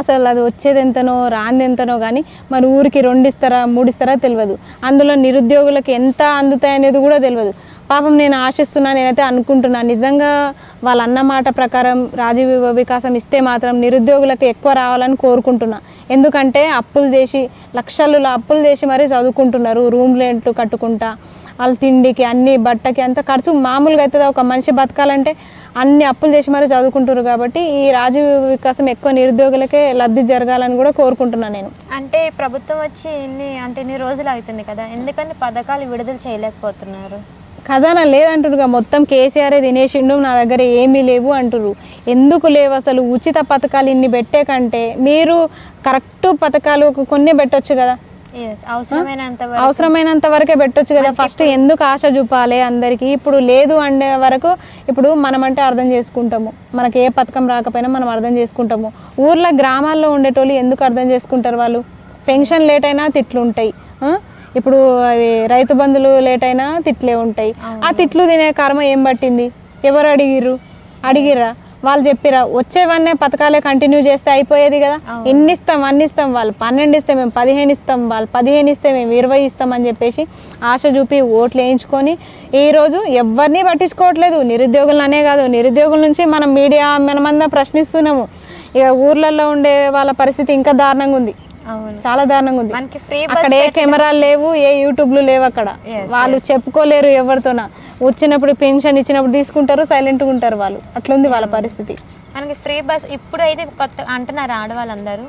అసలు అది వచ్చేది ఎంతనో రాంది ఎంతనో కానీ మరి ఊరికి 2 ఇస్తారా 3 ఇస్తారా తెలియదు. అందులో నిరుద్యోగులకు ఎంత అందుతాయి అనేది కూడా తెలియదు. పాపం నేను ఆశిస్తున్నాను, నేనైతే అనుకుంటున్నాను నిజంగా వాళ్ళ అన్నమాట ప్రకారం రాజీవ్ వికాసం ఇస్తే మాత్రం నిరుద్యోగులకు ఎక్కువ రావాలని కోరుకుంటున్నా. ఎందుకంటే అప్పులు చేసి లక్షలు అప్పులు చేసి మరీ చదువుకుంటున్నారు, రూమ్ రెంట్లు కట్టుకుంటా, వాళ్ళ తిండికి అన్ని బట్టకి అంత ఖర్చు మామూలుగా అవుతుంది. ఒక మనిషి బతకాలంటే అన్ని అప్పులు చేసి మరీ చదువుకుంటారు. కాబట్టి ఈ రాజీవ్ వికాసం ఎక్కువ నిరుద్యోగులకే లబ్ధి జరగాలని కూడా కోరుకుంటున్నాను నేను. అంటే ప్రభుత్వం వచ్చి ఇన్ని రోజులు అవుతుంది కదా, ఎందుకని పథకాలు విడుదల చేయలేకపోతున్నారు? ఖజానా లేదంటురుగా, మొత్తం కేసీఆరే తినేసిండు, నా దగ్గర ఏమీ లేవు అంటురు. ఎందుకు లేవు అసలు? ఉచిత పథకాలు ఇన్ని పెట్టే కంటే మీరు కరెక్ట్ పథకాలు కొన్ని పెట్టొచ్చు కదా. అవసరమైనంత వరకే పెట్టొచ్చు కదా. ఫస్ట్ ఎందుకు ఆశ చూపాలి అందరికీ? ఇప్పుడు లేదు అనే వరకు ఇప్పుడు మనం అంటే అర్థం చేసుకుంటాము, మనకి ఏ పథకం రాకపోయినా మనం అర్థం చేసుకుంటాము. ఊర్లో గ్రామాల్లో ఉండేటోళ్ళు ఎందుకు అర్థం చేసుకుంటారు? వాళ్ళు పెన్షన్ లేట్ అయినా తిట్లు ఉంటాయి, ఇప్పుడు అవి రైతు బంధులు లేట్ అయినా తిట్లే ఉంటాయి. ఆ తిట్లు తినే కర్మ ఏం పట్టింది? ఎవరు అడిగిర్రా? వాళ్ళు చెప్పిరా? వచ్చేవన్నీ పథకాలే కంటిన్యూ చేస్తే అయిపోయేది కదా. ఇన్ని ఇస్తాం అన్ని ఇస్తాం, వాళ్ళు 12 ఇస్తే మేము 15 ఇస్తాం, వాళ్ళు 15 ఇస్తే మేము 20 ఇస్తాం అని చెప్పేసి ఆశ చూపి ఓట్లు వేయించుకొని ఈరోజు ఎవరిని పట్టించుకోవట్లేదు. నిరుద్యోగులు అనే కాదు, నిరుద్యోగుల నుంచి మనం మీడియా మనమంతా ప్రశ్నిస్తున్నాము. ఇక ఊర్లలో ఉండే వాళ్ళ పరిస్థితి ఇంకా దారుణంగా ఉంది, చాలా దారుణంగా ఉంది. అక్కడ ఏ కెమెరాలు లేవు, ఏ యూట్యూబ్లు లేవు. అక్కడ వాళ్ళు చెప్పుకోలేరు ఎవరితోనా. వచ్చినప్పుడు పెన్షన్ ఇచ్చినప్పుడు తీసుకుంటారు, సైలెంట్గా ఉంటారు వాళ్ళు. అట్లుంది వాళ్ళ పరిస్థితి. మనకి ఫ్రీ బస్ ఇప్పుడు అయితే కొత్త అంటున్నారు ఆడవాళ్ళందరూ,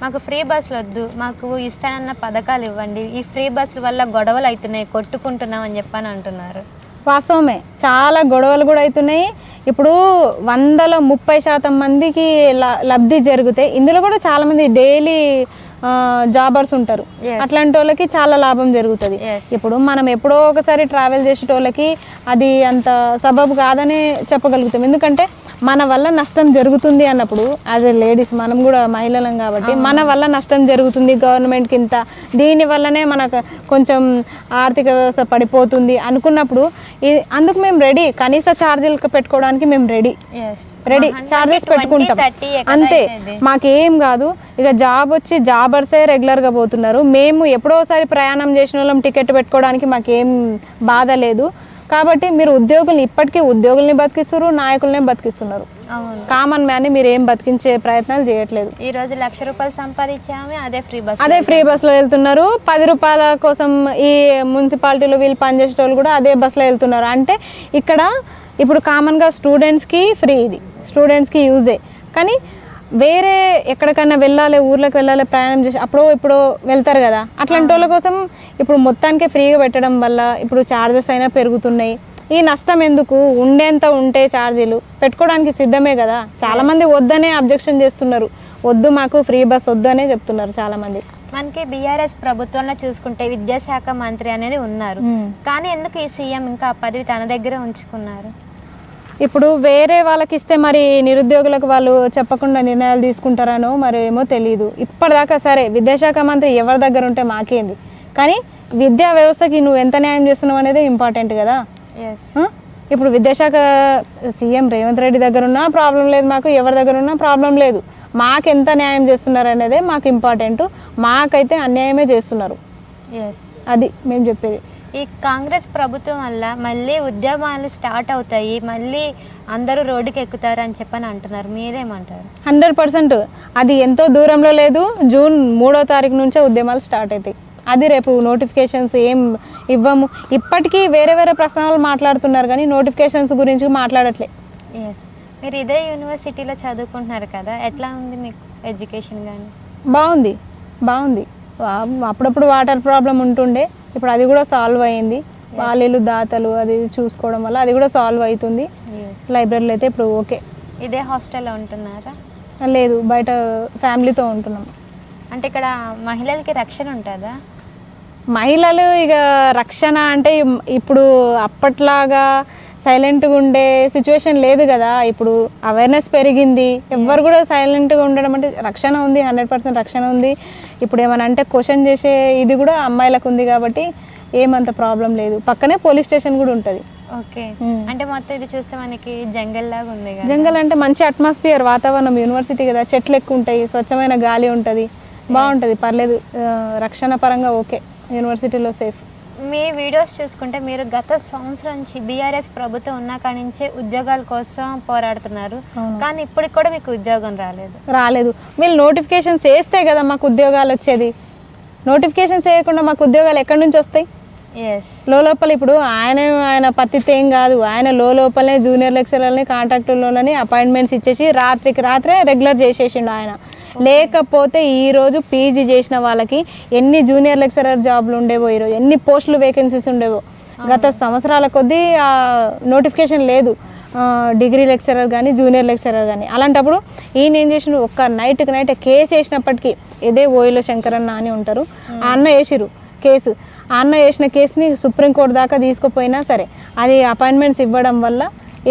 మాకు ఫ్రీ బస్సులు వద్దు, మాకు ఇస్తానన్న పథకాలు ఇవ్వండి, ఈ ఫ్రీ బస్సుల వల్ల గొడవలు అవుతున్నాయి, కొట్టుకుంటున్నాం అని చెప్పని అంటున్నారు. వాస్తవమే, చాలా గొడవలు కూడా అవుతున్నాయి. ఇప్పుడు 100లో 30% మందికి లబ్ధి జరిగితే ఇందులో కూడా చాలా మంది డైలీ జాబర్స్ ఉంటారు. అట్లాంటి వాళ్ళకి చాలా లాభం జరుగుతుంది. ఇప్పుడు మనం ఎప్పుడో ఒకసారి ట్రావెల్ చేసేటోళ్ళకి అది అంత సబబు కాదని చెప్పగలుగుతాం. ఎందుకంటే మన వల్ల నష్టం జరుగుతుంది అన్నప్పుడు యాజ్ ఎ లేడీస్, మనం కూడా మహిళలం కాబట్టి మన వల్ల నష్టం జరుగుతుంది గవర్నమెంట్కి ఇంత, దీనివల్లనే మనకు కొంచెం ఆర్థిక వ్యవస్థ పడిపోతుంది అనుకున్నప్పుడు అందుకు మేము రెడీ. కనీస ఛార్జీలు పెట్టుకోవడానికి మేము రెడీ, ఛార్జెస్ పెట్టుకుంటాం అంతే, మాకేం కాదు. ఇక జాబ్ వచ్చి జాబర్సే రెగ్యులర్గా పోతున్నారు. మేము ఎప్పుడోసారి ప్రయాణం చేసిన వాళ్ళం టికెట్ పెట్టుకోవడానికి మాకేం బాధ లేదు. కాబట్టి మీరు ఉద్యోగుల్ని ఇప్పటికీ ఉద్యోగుల్ని బతికిస్తున్నారు, నాయకులనే బతికిస్తున్నారు. కామన్ మ్యాన్ ని మీరు ఏం బతికించే ప్రయత్నాలు చేయట్లేదు. ఈ రోజు ₹1,00,000 సంపాదించాము, అదే ఫ్రీ బస్లో వెళ్తున్నారు. 10 రూపాయల కోసం ఈ మున్సిపాలిటీలో వీళ్ళు పనిచేసే వాళ్ళు కూడా అదే బస్సులో వెళ్తున్నారు. అంటే ఇక్కడ ఇప్పుడు కామన్గా స్టూడెంట్స్కి ఫ్రీ, ఇది స్టూడెంట్స్కి యూజే. కానీ వేరే ఎక్కడికన్నా వెళ్ళాలి, ఊర్లోకి వెళ్ళాలి, ప్రయాణం చేసి అప్పుడో ఇప్పుడో వెళ్తారు కదా, అట్లాంటి వాళ్ళ కోసం ఇప్పుడు మొత్తానికి ఫ్రీగా పెట్టడం వల్ల ఇప్పుడు ఛార్జెస్ అయినా పెరుగుతున్నాయి. ఈ నష్టం ఎందుకు? ఉండేంత ఉంటే ఛార్జీలు పెట్టుకోవడానికి సిద్ధమే కదా. చాలామంది వద్దనే అబ్జెక్షన్ చేస్తున్నారు, వద్దు మాకు ఫ్రీ బస్ వద్దు అనే చెప్తున్నారు చాలామంది. మనకి బీఆర్ఎస్ ప్రభుత్వంలో చూసుకుంటే విద్యాశాఖ మంత్రి అనేది ఉన్నారు, కానీ ఎందుకు ఈ సీఎం ఇంకా ఆ పదవి తన దగ్గర ఉంచుకున్నారు? ఇప్పుడు వేరే వాళ్ళకి ఇస్తే మరి నిరుద్యోగులకు వాళ్ళు చెప్పకుండా నిర్ణయాలు తీసుకుంటారనో మరి ఏమో తెలియదు. ఇప్పటిదాకా సరే విద్యాశాఖ మంత్రి ఎవరి దగ్గర ఉంటే మాకేంది, కానీ విద్యా వ్యవస్థకి నువ్వు ఎంత న్యాయం చేస్తున్నావు అనేది ఇంపార్టెంట్ కదా. ఇప్పుడు విద్యాశాఖ సీఎం రేవంత్ రెడ్డి దగ్గర ఉన్నా ప్రాబ్లం లేదు, మాకు ఎవరి దగ్గర ఉన్నా ప్రాబ్లం లేదు. మాకు ఎంత న్యాయం చేస్తున్నారు అనేదే మాకు ఇంపార్టెంట్. మాకైతే అన్యాయమే చేస్తున్నారు, అది మేము చెప్పేది. ఈ కాంగ్రెస్ ప్రభుత్వం వల్ల మళ్ళీ ఉద్యమాలు స్టార్ట్ అవుతాయి, మళ్ళీ అందరూ రోడ్డుకి ఎక్కుతారు అని చెప్పని అంటున్నారు, మీరేమంటారు? 100% అది ఎంతో దూరంలో లేదు. జూన్ 3వ తారీఖు నుంచే ఉద్యమాలు స్టార్ట్ అవుతాయి. అది రేపు నోటిఫికేషన్స్ ఏం ఇవ్వము. ఇప్పటికీ వేరే వేరే ప్రశ్నలు మాట్లాడుతున్నారు కానీ నోటిఫికేషన్స్ గురించి మాట్లాడట్లే. మీరు ఇదే యూనివర్సిటీలో చదువుకుంటున్నారు కదా, ఎట్లా ఉంది మీకు ఎడ్యుకేషన్? కానీ బాగుంది. అప్పుడప్పుడు వాటర్ ప్రాబ్లం ఉంటుండే, ఇప్పుడు అది కూడా సాల్వ్ అయ్యింది. వాళ్ళేళ్ళు దాతలు అది చూసుకోవడం వల్ల అది కూడా సాల్వ్ అవుతుంది. లైబ్రరీలో అయితే ఇప్పుడు ఓకే. ఇదే హాస్టల్లో ఉంటున్నారా? లేదు, బయట ఫ్యామిలీతో ఉంటున్నాం. అంటే ఇక్కడ మహిళలకి రక్షణ ఉంటుందా? మహిళలు ఇక రక్షణ అంటే ఇప్పుడు అప్పట్లాగా సైలెంట్గా ఉండే సిచ్యువేషన్ లేదు కదా. ఇప్పుడు అవేర్నెస్ పెరిగింది, ఎవ్వరు కూడా సైలెంట్గా ఉండడం అంటే రక్షణ ఉంది, 100% రక్షణ ఉంది. ఇప్పుడు ఏమైనా అంటే క్వశ్చన్ చేసే ఇది కూడా అమ్మాయిలకు ఉంది కాబట్టి ఏమంత ప్రాబ్లం లేదు. పక్కనే పోలీస్ స్టేషన్ కూడా ఉంటుంది. ఓకే, అంటే మొత్తం ఇది చూస్తే మనకి జంగల్ లాగా ఉంది. జంగల్ అంటే మంచి అట్మాస్ఫియర్, వాతావరణం, యూనివర్సిటీ కదా, చెట్లు ఎక్కువ ఉంటాయి, స్వచ్ఛమైన గాలి ఉంటుంది, బాగుంటుంది, పర్లేదు. రక్షణ పరంగా ఓకే, యూనివర్సిటీలో సేఫ్. మీ వీడియోస్ చూసుకుంటే మీరు గత సంవత్సరం నుంచి బీఆర్ఎస్ ప్రభుత్వం ఉన్న కాడి నుంచే ఉద్యోగాల కోసం పోరాడుతున్నారు, కానీ ఇప్పటికి కూడా మీకు ఉద్యోగం రాలేదు. వీళ్ళు నోటిఫికేషన్స్ వేస్తే కదా మాకు ఉద్యోగాలు వచ్చేది. నోటిఫికేషన్స్ వేయకుండా మాకు ఉద్యోగాలు ఎక్కడి నుంచి వస్తాయి? లోపల ఇప్పుడు ఆయన పత్తితే ఏం కాదు, ఆయన లోపలనే జూనియర్ లెక్చరర్లని కాంట్రాక్టర్లని అపాయింట్మెంట్స్ ఇచ్చేసి రాత్రికి రాత్రే రెగ్యులర్ చేసేసిండు ఆయన. లేకపోతే ఈరోజు పీజీ చేసిన వాళ్ళకి ఎన్ని జూనియర్ లెక్చరర్ జాబ్లు ఉండేవో, ఈరోజు ఎన్ని పోస్టులు వేకెన్సీస్ ఉండేవో. గత సంవత్సరాల కొద్దీ నోటిఫికేషన్ లేదు, డిగ్రీ లెక్చరర్ కానీ జూనియర్ లెక్చరర్ కానీ. అలాంటప్పుడు ఈయన ఏం చేసిండు, ఒక్క నైట్కి నైట్ కేసు వేసినప్పటికీ ఇదే ఓయిలో శంకరన్న అని ఉంటారు, ఆ అన్న వేసిరు కేసు. ఆ అన్న వేసిన కేసుని సుప్రీంకోర్టు దాకా తీసుకుపోయినా సరే అది అపాయింట్మెంట్స్ ఇవ్వడం వల్ల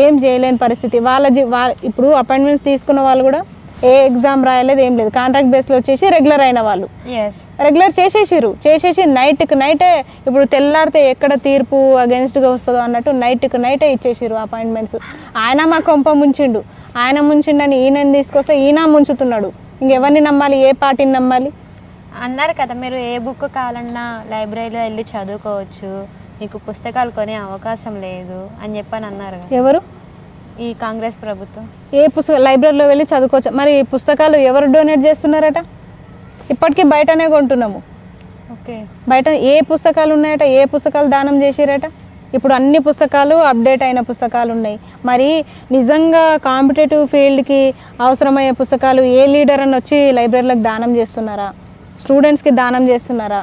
ఏం చేయలేని పరిస్థితి. ఇప్పుడు అపాయింట్మెంట్స్ తీసుకున్న వాళ్ళు కూడా ఏ ఎగ్జామ్ రాయలేదు, ఏం లేదు, కాంట్రాక్ట్ బేస్లో వచ్చేసి రెగ్యులర్ అయిన వాళ్ళు రెగ్యులర్ చేసేసి నైట్కి నైటే, ఇప్పుడు తెల్లారితే ఎక్కడ తీర్పు అగెన్స్ట్గా వస్తుందో అన్నట్టు నైట్కి నైటే ఇచ్చేసిరు అపాయింట్మెంట్స్. ఆయన మా కొంప ముంచిండు, ఆయన ముంచిండని ఈయనని తీసుకొస్తే ఈయన ముంచుతున్నాడు. ఇంకెవరిని నమ్మాలి, ఏ పార్టీని నమ్మాలి? అన్నారు కదా మీరు ఏ బుక్ కావాలన్నా లైబ్రరీలో వెళ్ళి చదువుకోవచ్చు, మీకు పుస్తకాలు కొనే అవకాశం లేదు అని చెప్పని అన్నారు కదా. ఎవరు? ఈ కాంగ్రెస్ ప్రభుత్వం. ఏ లైబ్రరీలో వెళ్ళి చదువుకోవచ్చు. మరి పుస్తకాలు ఎవరు డొనేట్ చేస్తున్నారట? ఇప్పటికీ బయటనే కొంటున్నాము. ఓకే, బయట ఏ పుస్తకాలు ఉన్నాయట, ఏ పుస్తకాలు దానం చేసిరట? ఇప్పుడు అన్ని పుస్తకాలు అప్డేట్ అయిన పుస్తకాలు ఉన్నాయి. మరి నిజంగా కాంపిటేటివ్ ఫీల్డ్కి అవసరమయ్యే పుస్తకాలు ఏ లీడర్ అని వచ్చి లైబ్రరీలకు దానం చేస్తున్నారా? స్టూడెంట్స్కి దానం చేస్తున్నారా?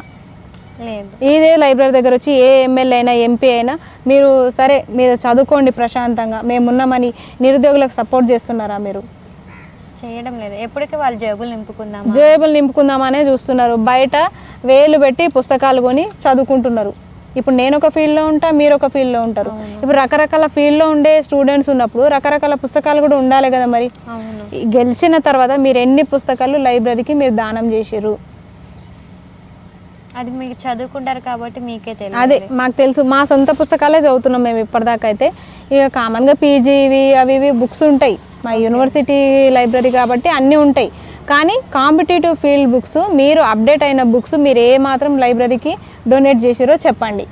లేదు. ఇదే లైబ్రరీ దగ్గర వచ్చి ఏ ఎమ్మెల్యే అయినా ఎంపీ అయినా మీరు చదువుకోండి ప్రశాంతంగా, మేమున్నామని నిరుద్యోగులకు సపోర్ట్ చేస్తున్నారా? మీరు చేయడం లేదు. ఎప్పటికీ వాళ్ళు జేబులు నింపుకుందామనే చూస్తున్నారు. బయట వేలు పెట్టి పుస్తకాలు కొని చదువుకుంటున్నారు. ఇప్పుడు నేను ఒక ఫీల్డ్లో ఉంటా, మీరు ఒక ఫీల్డ్లో ఉంటారు. ఇప్పుడు రకరకాల ఫీల్డ్లో ఉండే స్టూడెంట్స్ ఉన్నప్పుడు రకరకాల పుస్తకాలు కూడా ఉండాలి కదా. మరి గెలిచిన తర్వాత మీరు ఎన్ని పుస్తకాలు లైబ్రరీకి మీరు దానం చేసిర్రు? అది మీకు చదువుకుంటారు కాబట్టి మీకే తెలియదు. అదే మాకు తెలుసు, మా సొంత పుస్తకాలే చదువుతున్నాం మేము ఇప్పటిదాకా. అయితే ఇక కామన్గా పీజీవి అవి బుక్స్ ఉంటాయి, మా యూనివర్సిటీ లైబ్రరీ కాబట్టి అన్నీ ఉంటాయి. కానీ కాంపిటేటివ్ ఫీల్డ్ బుక్స్, మీరు అప్డేట్ అయిన బుక్స్ మీరు ఏ మాత్రం లైబ్రరీకి డొనేట్ చేసిరో చెప్పండి.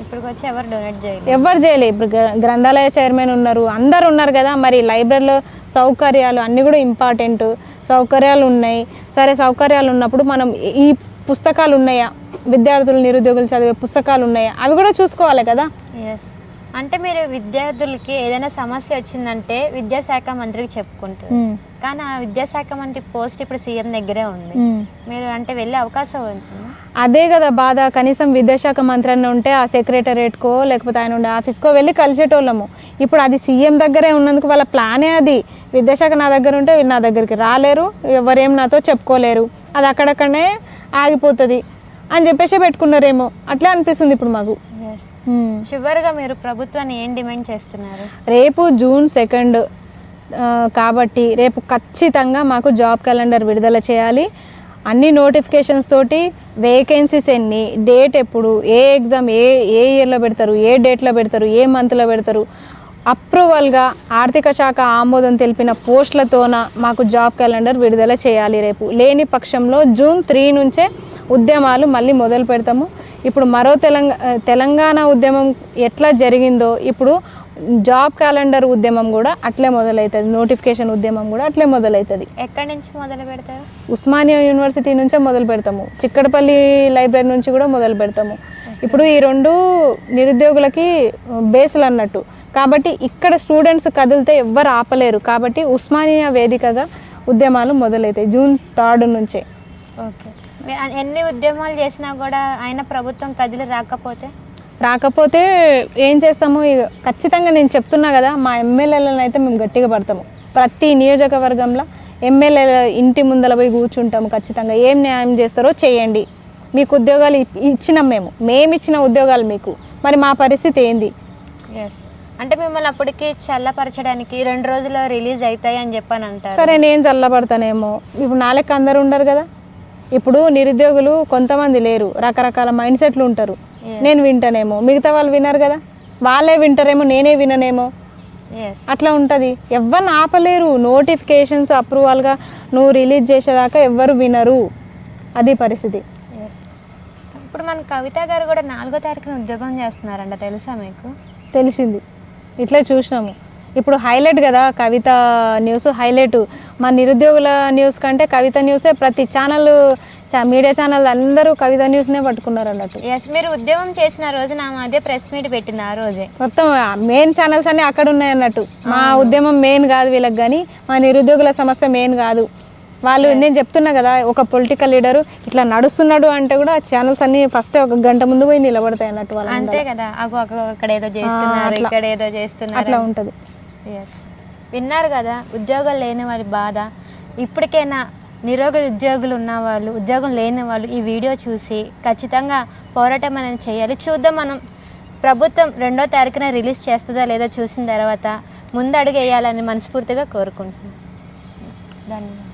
ఇప్పుడు వచ్చి ఎవరు డొనేట్ చేయలేదు, ఎవరు చేయలేదు. ఇప్పుడు గ్రంథాలయ చైర్మన్ ఉన్నారు, అందరు ఉన్నారు కదా. మరి లైబ్రరీలో సౌకర్యాలు అన్నీ కూడా ఇంపార్టెంట్. సౌకర్యాలు ఉన్నాయి, సరే సౌకర్యాలు ఉన్నప్పుడు మనం ఈ పుస్తకాలు ఉన్నాయా, విద్యార్థులు నిరుద్యోగులు చదివే పుస్తకాలు ఉన్నాయా, అవి కూడా చూసుకోవాలి కదా. అంటే మీరు విద్యార్థులకి ఏదైనా సమస్య వచ్చిందంటే విద్యాశాఖ మంత్రికి చెప్పుకుంటారు, కానీ ఆ విద్యాశాఖ మంత్రి పోస్ట్ ఇప్పుడు సీఎం దగ్గరే ఉంది. మీరు అంటే వెళ్ళే అవకాశం ఉంటుంది. అదే కదా బాధ. కనీసం విద్యాశాఖ మంత్రి అన్న ఉంటే ఆ సెక్రటరేట్కో లేకపోతే ఆయన ఉండే ఆఫీస్కో వెళ్ళి కలిసేటోళ్ళము. ఇప్పుడు అది సీఎం దగ్గరే ఉన్నందుకు వాళ్ళ ప్లానే అది. విద్యాశాఖ నా దగ్గర ఉంటే నా దగ్గరికి రాలేరు, ఎవరేం నాతో చెప్పుకోలేరు, అది అక్కడక్కడనే ఆగిపోతుంది అని చెప్పేసి పెట్టుకున్నారేమో, అట్లా అనిపిస్తుంది ఇప్పుడు మాకు. చివరిగా మీరు ప్రభుత్వాన్ని ఏం డిమాండ్ చేస్తున్నారు? రేపు June 2 కాబట్టి రేపు ఖచ్చితంగా మాకు జాబ్ క్యాలెండర్ విడుదల చేయాలి. అన్ని నోటిఫికేషన్స్ తోటి వేకెన్సీస్ ఎన్ని, డేట్ ఎప్పుడు, ఏ ఎగ్జామ్ ఏ ఇయర్లో పెడతారు, ఏ డేట్లో పెడతారు, ఏ మంత్లో పెడతారు, అప్రూవల్గా ఆర్థిక శాఖ ఆమోదం తెలిపిన పోస్టులతోన మాకు జాబ్ క్యాలెండర్ విడుదల చేయాలి రేపు. లేని పక్షంలో June 3 నుంచే ఉద్యమాలు మళ్ళీ మొదలు పెడతాము. ఇప్పుడు మరో తెలంగాణ ఉద్యమం ఎట్లా జరిగిందో ఇప్పుడు జాబ్ క్యాలెండర్ ఉద్యమం కూడా అట్లే మొదలవుతుంది, నోటిఫికేషన్ ఉద్యమం కూడా అట్లే మొదలవుతుంది. ఎక్కడి నుంచి మొదలు పెడతారు? ఉస్మానియా యూనివర్సిటీ నుంచే మొదలు పెడతాము, చిక్కడపల్లి లైబ్రరీ నుంచి కూడా మొదలు పెడతాము. ఇప్పుడు ఈ రెండు నిరుద్యోగులకి బేస్లు అన్నట్టు, కాబట్టి ఇక్కడ స్టూడెంట్స్ కదిలితే ఎవ్వరు ఆపలేరు. కాబట్టి ఉస్మానియా వేదికగా ఉద్యమాలు మొదలవుతాయి June 3 నుంచే. ఓకే, ఎన్ని ఉద్యమాలు చేసినా కూడా ఆయన ప్రభుత్వం కదిలి రాకపోతే ఏం చేస్తాము? ఖచ్చితంగా నేను చెప్తున్నా కదా, మా ఎమ్మెల్యేలను అయితే మేము గట్టిగా పడతాము. ప్రతి నియోజకవర్గంలో ఎమ్మెల్యేల ఇంటి ముందర పోయి కూర్చుంటాము. ఖచ్చితంగా ఏం న్యాయం చేస్తారో చేయండి, మీకు ఉద్యోగాలు ఇచ్చినాం, మేము ఇచ్చిన ఉద్యోగాలు మీకు, మరి మా పరిస్థితి ఏంది? అంటే మిమ్మల్ని అప్పటికి చల్లపరచడానికి 2 రోజుల్లో రిలీజ్ అవుతాయి అని చెప్పని అంటారు. సరే నేను చల్లబడతానేమో, ఇప్పుడు నా లెక్క అందరు ఉండరు కదా. ఇప్పుడు నిరుద్యోగులు కొంతమంది లేరు, రకరకాల మైండ్ సెట్లు ఉంటారు. నేను వింటానేమో, మిగతా వాళ్ళు వినరు కదా, వాళ్ళే వింటారేమో, నేనే విననేమో, అట్లా ఉంటుంది. ఎవరిని ఆపలేరు. నోటిఫికేషన్స్ అప్రూవల్గా నువ్వు రిలీజ్ చేసేదాకా ఎవ్వరు వినరు, అది పరిస్థితి. ఇప్పుడు మన కవిత గారు కూడా 4వ తారీఖున ఉద్యోగం చేస్తున్నారంట, తెలుసా మీకు? తెలిసింది, ఇట్లా చూసినాము. ఇప్పుడు హైలైట్ కదా కవిత న్యూస్, హైలైట్. మా నిరుద్యోగుల న్యూస్ కంటే కవిత న్యూసే ప్రతి ఛానల్, మీడియా ఛానల్ అందరూ కవిత న్యూస్నే పట్టుకున్నారు అన్నట్టు. మీరు ఉద్యమం చేసిన రోజు నా అదే ప్రెస్ మీట్ పెట్టింది, ఆ రోజే మొత్తం మెయిన్ ఛానల్స్ అన్నీ అక్కడ ఉన్నాయి అన్నట్టు. మా ఉద్యమం మెయిన్ కాదు వీళ్ళకి, కానీ మా నిరుద్యోగుల సమస్య మెయిన్ కాదు. వాళ్ళు నేను చెప్తున్నా కదా, ఒక పొలిటికల్ లీడరు ఇట్లా నడుస్తున్నాడు అంటే కూడా ఛానల్స్ అన్ని ఫస్ట్ 1 గంట ముందు పోయి నిలబడతాయి అన్నట్టు. వాళ్ళు అంతే కదా, అక్కడ ఏదో చేస్తున్నారు, ఇక్కడ ఏదో చేస్తున్నారు, అట్లా ఉంటుంది. విన్నారు కదా ఉద్యోగాలు లేని వారి బాధ. ఇప్పటికైనా నిరుద్యోగులు ఉన్నవాళ్ళు, ఉద్యోగం లేని వాళ్ళు ఈ వీడియో చూసి ఖచ్చితంగా పోరాటం అనేది చేయాలి. చూద్దాం, మనం ప్రభుత్వం 2వ తారీఖున రిలీజ్ చేస్తుందా లేదా చూసిన తర్వాత ముందు అడుగు వేయాలని మనస్ఫూర్తిగా కోరుకుంటున్నాను. ధన్యవాదాలు.